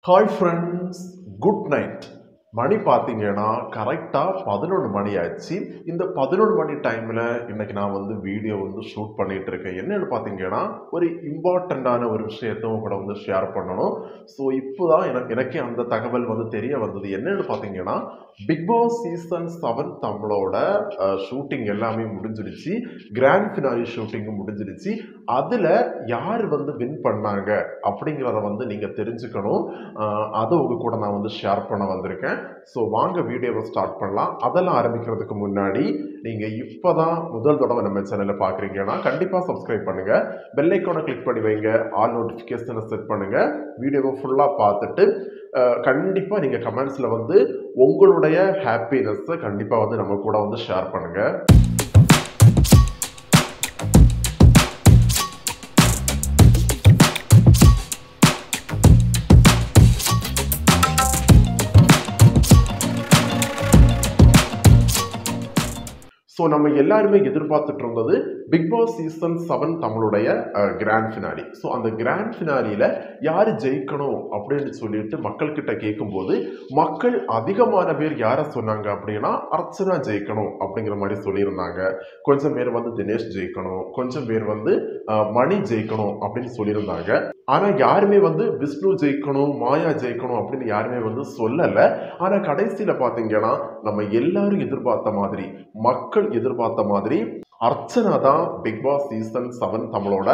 Hi friends, good night. மணி பார்த்தீங்கன்னா கரெக்டாக 11 மணி ஆச்சு. இந்த 11 மணி டைமில் இன்னைக்கு நான் வீடியோ ஷூட் பண்ணிட்டு இருக்கேன். என்னன்னு பார்த்தீங்கன்னா ஒரு இம்பார்ட்டண்ட்டான ஒரு விஷயத்தை உங்க கூட ஷேர் பண்ணணும். ஸோ இப்போதான் எனக்கே அந்த தகவல் தெரிய வந்தது. என்னன்னு பார்த்தீங்கன்னா பிக் பாஸ் சீசன் 7 தமிழோட ஷூட்டிங் எல்லாமே முடிஞ்சிடுச்சு. கிராண்ட் ஃபினாலி ஷூட்டிங்கும் முடிஞ்சிடுச்சு. அதில் யார் வின் பண்ணாங்க அப்படிங்கிறத நீங்கள் தெரிஞ்சுக்கணும். அதை உங்க கூட நான் ஷேர் பண்ண வந்திருக்கேன். ஸோ வாங்க வீடியோவை ஸ்டார்ட் பண்ணலாம். அதெல்லாம் ஆரம்பிக்கிறதுக்கு முன்னாடி நீங்கள் இப்போ தான் முதல் தடவை நம்ம சேனலில் பார்க்குறீங்கன்னா கண்டிப்பாக சப்ஸ்கிரைப் பண்ணுங்கள். பெல் ஐக்கானை கிளிக் பண்ணி வைங்க. ஆல் நோட்டிஃபிகேஷனை செட் பண்ணுங்கள். வீடியோவை ஃபுல்லாக பார்த்துட்டு கண்டிப்பாக நீங்கள் கமெண்ட்ஸில் உங்களுடைய ஹாப்பினஸ்ஸை கண்டிப்பாக நம்ம கூட ஷேர் பண்ணுங்கள். ஸோ நம்ம எல்லாருமே எதிர்பார்த்துட்டு இருந்தது பிக் பாஸ் சீசன் 7 தமிழுடைய கிராண்ட் ஃபினாலி. ஸோ அந்த கிராண்ட் ஃபினாலியில் யார் ஜெயிக்கணும் அப்படின்னு சொல்லிட்டு மக்கள்கிட்ட கேட்கும்போது மக்கள் அதிகமான பேர் யாரை சொன்னாங்க அப்படின்னா அர்ச்சனா ஜெயிக்கணும் அப்படிங்கிற மாதிரி சொல்லியிருந்தாங்க. கொஞ்சம் பேர் தினேஷ் ஜெயிக்கணும், கொஞ்சம் பேர் மணி ஜெயிக்கணும் அப்படின்னு சொல்லியிருந்தாங்க. ஆனால் யாருமே விஷ்ணு ஜெயிக்கணும், மாயா ஜெயிக்கணும் அப்படின்னு யாருமே சொல்லலை. ஆனால் கடைசியில் பார்த்தீங்கன்னா நம்ம எல்லாரும் எதிர்பார்த்த மாதிரி, மக்கள் எதிர்பார்த்த மாதிரி அர்ச்சனா தான் பிக் பாஸ் சீசன் 7 தமிழோட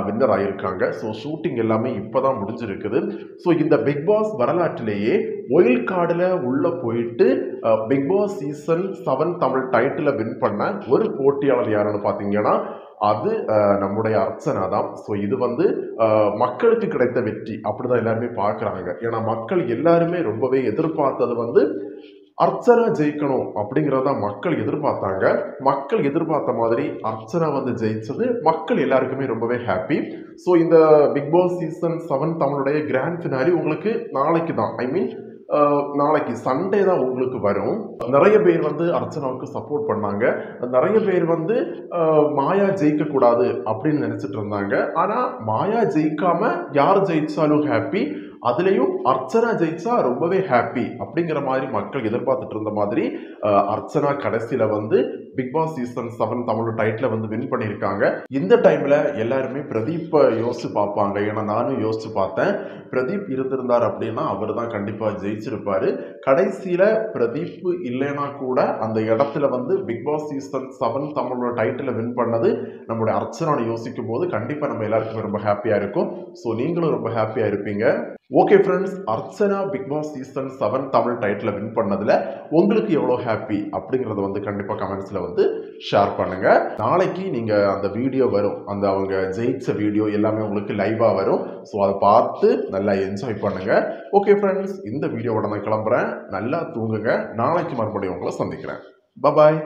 வின்னர் ஆகியிருக்காங்க. ஸோ ஷூட்டிங் எல்லாமே இப்போ தான் முடிஞ்சிருக்குது. ஸோ இந்த பிக் பாஸ் வரலாற்றிலேயே ஒயில் கார்டில் உள்ளே போயிட்டு பிக் பாஸ் சீசன் 7 தமிழ் டைட்டிலை வின் பண்ண ஒரு போட்டியாளர் யாருன்னு பார்த்தீங்கன்னா அது நம்முடைய அர்ச்சனா தான். ஸோ இது மக்களுக்கு கிடைத்த வெற்றி அப்படிதான் எல்லாருமே பார்க்குறாங்க. ஏன்னா மக்கள் எல்லாருமே ரொம்பவே எதிர்பார்த்தது அர்ச்சனா ஜெயிக்கணும் அப்படிங்கிறத மக்கள் எதிர்பார்த்தாங்க. மக்கள் எதிர்பார்த்த மாதிரி அர்ச்சனா ஜெயிச்சது மக்கள் எல்லாருக்குமே ரொம்பவே ஹாப்பி. ஸோ இந்த பிக் பாஸ் சீசன் 7 தமிழுடைய கிராண்ட் ஃபினாலி உங்களுக்கு நாளைக்கு தான், நாளைக்கு சண்டே தான் உங்களுக்கு வரும். நிறைய பேர் அர்ச்சனாவுக்கு சப்போர்ட் பண்ணாங்க. நிறைய பேர் மாயா ஜெயிக்க கூடாது அப்படின்னு நினைச்சிட்டு இருந்தாங்க. ஆனா மாயா ஜெயிக்காம யார் ஜெயிச்சாலும் ஹாப்பி, அதுலேயும் அர்ச்சனா ஜெயிச்சா ரொம்பவே ஹாப்பி அப்படிங்கிற மாதிரி மக்கள் எதிர்பார்த்துட்டு இருந்த மாதிரி அர்ச்சனா கடைசியில் Bigg Boss season 7 Tamil title win பண்ணியிருக்காங்க. இந்த டைமில் எல்லாருமே பிரதீப்பை யோசிச்சு பார்ப்பாங்க. ஏன்னா நானும் யோசிச்சு பார்த்தேன். பிரதீப் இருந்திருந்தார் அப்படின்னா அவர் தான் கண்டிப்பாக ஜெயிச்சிருப்பாரு. கடைசியில் பிரதீப் இல்லைன்னா கூட அந்த இடத்துல பிக் பாஸ் சீசன் 7 தமிழோட டைட்டில் வின் பண்ணது நம்மளுடைய அர்ச்சனாவை யோசிக்கும் போது கண்டிப்பாக நம்ம எல்லாருக்குமே ரொம்ப ஹாப்பியாக இருக்கும். ஸோ நீங்களும் ரொம்ப ஹாப்பியாக இருப்பீங்க. Okay friends, Archana Bigg Boss season 7 Tamil title win பண்ணதில் உங்களுக்கு எவ்வளோ ஹாப்பி அப்படிங்கிறத கண்டிப்பாக கமெண்ட்ஸில் ஷேர் பண்ணுங்க. நாளைக்கு நீங்கள் அந்த வீடியோ வரும், அந்த அவங்க ஜெயிச்ச வீடியோ எல்லாமே உங்களுக்கு லைவாக வரும். ஸோ அதை பார்த்து நல்லா என்ஜாய் பண்ணுங்க. ஓகே ஃப்ரெண்ட்ஸ், இந்த வீடியோவோட நான் கிளம்புறேன். நல்லா தூங்குங்க. நாளைக்கு மறுபடியும் உங்களை சந்திக்கிறேன். பாய்.